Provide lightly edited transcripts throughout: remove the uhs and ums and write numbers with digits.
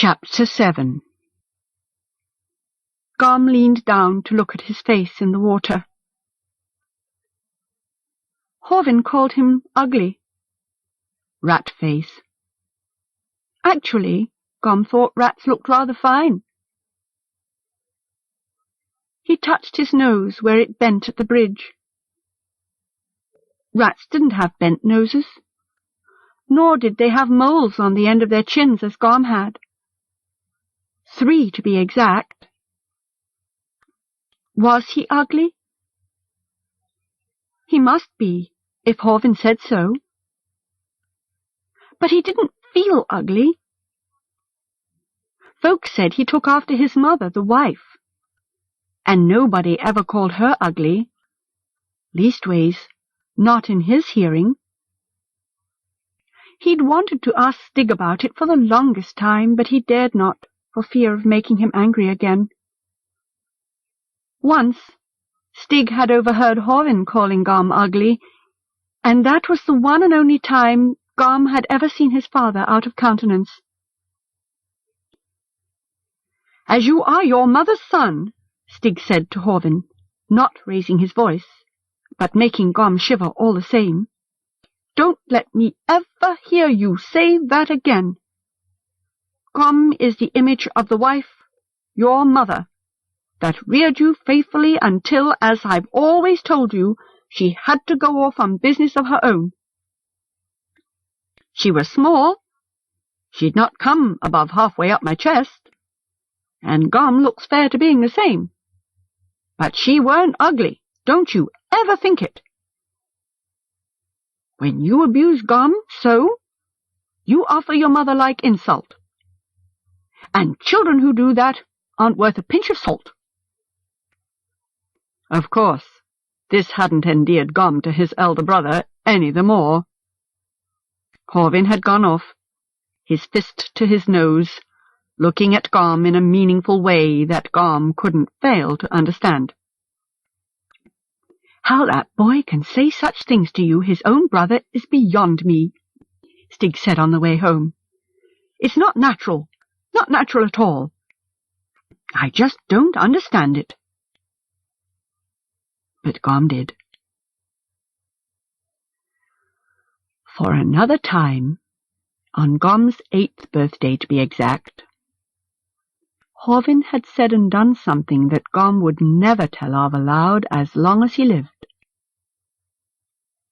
Chapter 7. Gom leaned down to look at his face in the water. Horvin called him ugly. Rat face. Actually, Gom thought rats looked rather fine. He touched his nose where it bent at the bridge. Rats didn't have bent noses, nor did they have moles on the end of their chins as Gom had. 3 to be exact. Was he ugly? He must be, if Horvin said so. But he didn't feel ugly. Folks said he took after his mother, the wife, and nobody ever called her ugly, leastways, not in his hearing. He'd wanted to ask Stig about it for the longest time, but he dared not, for fear of making him angry again. Once, Stig had overheard Horvin calling Gom ugly, and that was the one and only time Gom had ever seen his father out of countenance. "As you are your mother's son," Stig said to Horvin, not raising his voice, but making Gom shiver all the same, "don't let me ever hear you say that again. Gom is the image of the wife, your mother, that reared you faithfully until, as I've always told you, she had to go off on business of her own. She was small. She'd not come above halfway up my chest, and Gom looks fair to being the same. But she weren't ugly, don't you ever think it. When you abuse Gom so, you offer your mother like insult. And children who do that aren't worth a pinch of salt." Of course, this hadn't endeared Gom to his elder brother any the more. Horvin had gone off, his fist to his nose, looking at Gom in a meaningful way that Gom couldn't fail to understand. "How that boy can say such things to you, his own brother, is beyond me," Stig said on the way home. "It's not natural at all. I just don't understand it." But Gom did. For another time, on Gom's 8th birthday to be exact, Horvin had said and done something that Gom would never tell of aloud as long as he lived.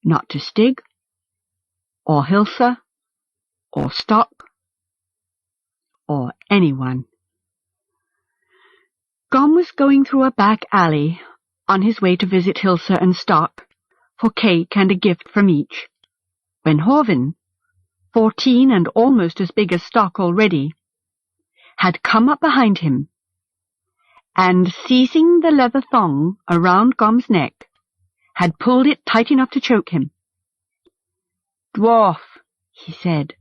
Not to Stig, or Hilsa, or Stock, or anyone. Gom was going through a back alley on his way to visit Hilsa and Stock for cake and a gift from each, when Horvin, 14 and almost as big as Stock already, had come up behind him, and seizing the leather thong around Gom's neck, had pulled it tight enough to choke him. "Dwarf," he said,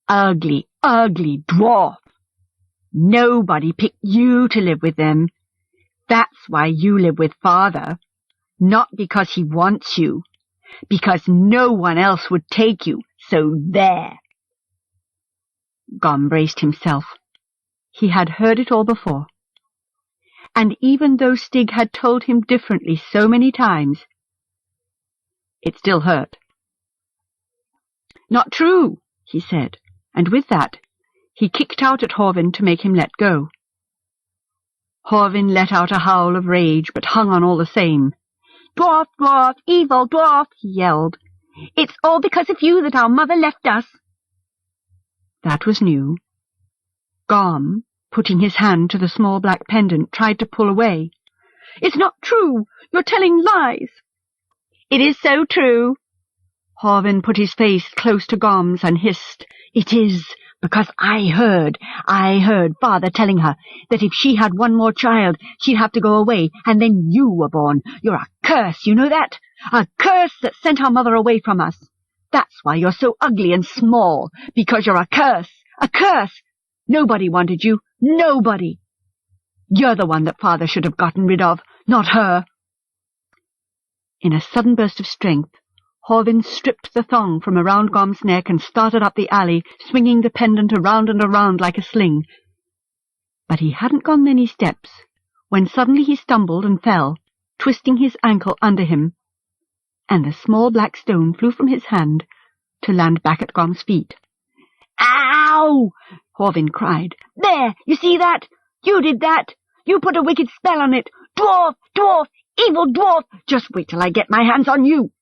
"ugly, ugly dwarf. Nobody picked you to live with them. That's why you live with father, not because he wants you, because no one else would take you, so there." Gom braced himself. He had heard it all before. And even though Stig had told him differently so many times, it still hurt. "Not true," he said, and with that, he kicked out at Horvin to make him let go. Horvin let out a howl of rage, but hung on all the same. "Dwarf, dwarf, evil dwarf," he yelled. "It's all because of you that our mother left us." That was new. Gom, putting his hand to the small black pendant, tried to pull away. "It's not true. You're telling lies." "It is so true." Horvin put his face close to Gom's and hissed, "It is, because I heard father telling her that if she had one more child, she'd have to go away, and then you were born. You're a curse, you know that? A curse that sent our mother away from us. That's why you're so ugly and small, because you're a curse. A curse! Nobody wanted you. Nobody. You're the one that father should have gotten rid of, not her." In a sudden burst of strength, Horvin stripped the thong from around Gom's neck and started up the alley, swinging the pendant around and around like a sling. But he hadn't gone many steps when suddenly he stumbled and fell, twisting his ankle under him, and the small black stone flew from his hand to land back at Gom's feet. "Ow!" Horvin cried. "There, you see that? You did that! You put a wicked spell on it! Dwarf! Dwarf! Evil dwarf! Just wait till I get my hands on you!"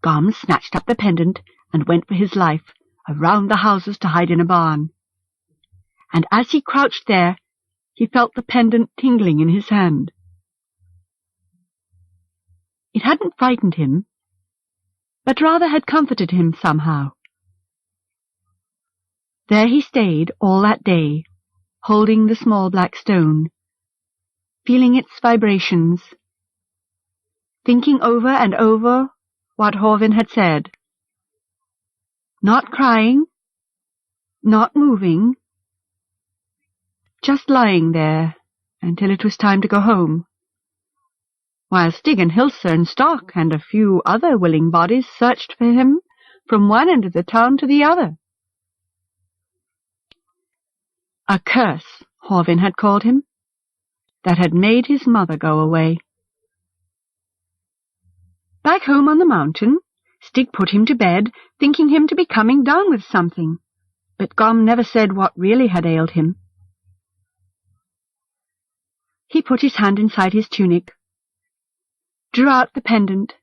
Gom snatched up the pendant and went for his life, around the houses to hide in a barn. And as he crouched there, he felt the pendant tingling in his hand. It hadn't frightened him, but rather had comforted him somehow. There he stayed all that day, holding the small black stone, feeling its vibrations, thinking over and over what Horvin had said. Not crying, not moving, just lying there until it was time to go home, while Stig and Hilsa and Stock and a few other willing bodies searched for him from one end of the town to the other. A curse, Horvin had called him, that had made his mother go away. Back home on the mountain, Stig put him to bed, thinking him to be coming down with something, but Gom never said what really had ailed him. He put his hand inside his tunic, drew out the pendant,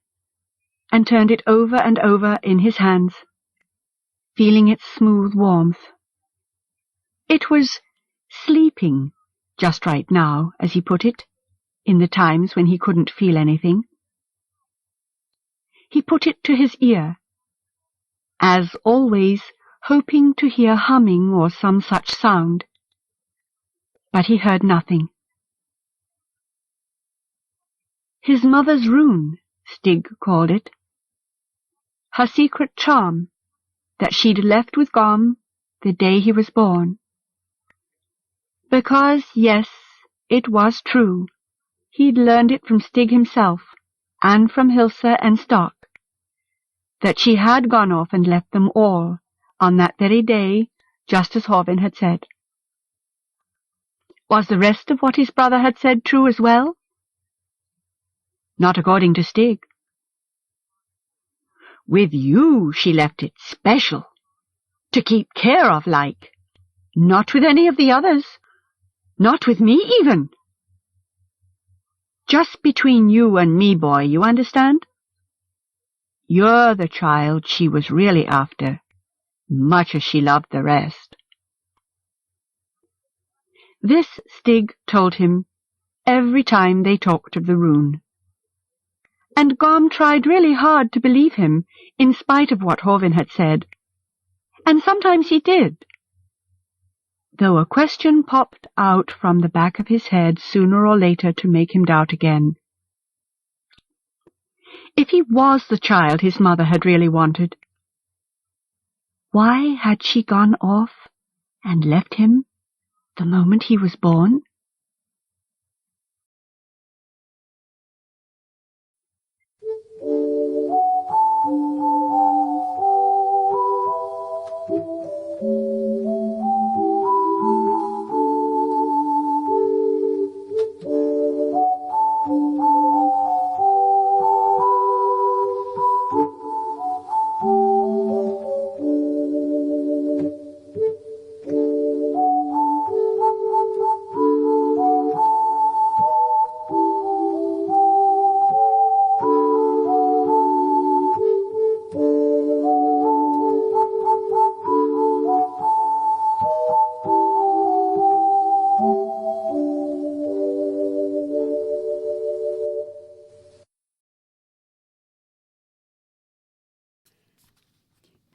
and turned it over and over in his hands, feeling its smooth warmth. It was sleeping just right now, as he put it, in the times when he couldn't feel anything. He put it to his ear, as always hoping to hear humming or some such sound, but he heard nothing. His mother's rune, Stig called it, her secret charm that she'd left with Gom the day he was born. Because, yes, it was true, he'd learned it from Stig himself, and from Hilsa and Stock, that she had gone off and left them all on that very day, just as Horvin had said. Was the rest of what his brother had said true as well? Not according to Stig. With you she left it special, to keep care of, like. Not with any of the others. Not with me, even. Just between you and me, boy, you understand? You're the child she was really after, much as she loved the rest. This Stig told him every time they talked of the rune. And Gom tried really hard to believe him, in spite of what Horvin had said. And sometimes he did, though a question popped out from the back of his head sooner or later to make him doubt again. If he was the child his mother had really wanted, why had she gone off and left him the moment he was born?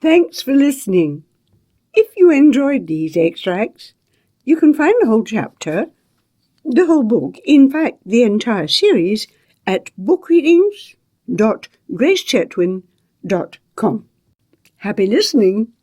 Thanks for listening. If you enjoyed these extracts, you can find the whole chapter, the whole book, in fact the entire series, at bookreadings.gracechetwin.com. Happy listening!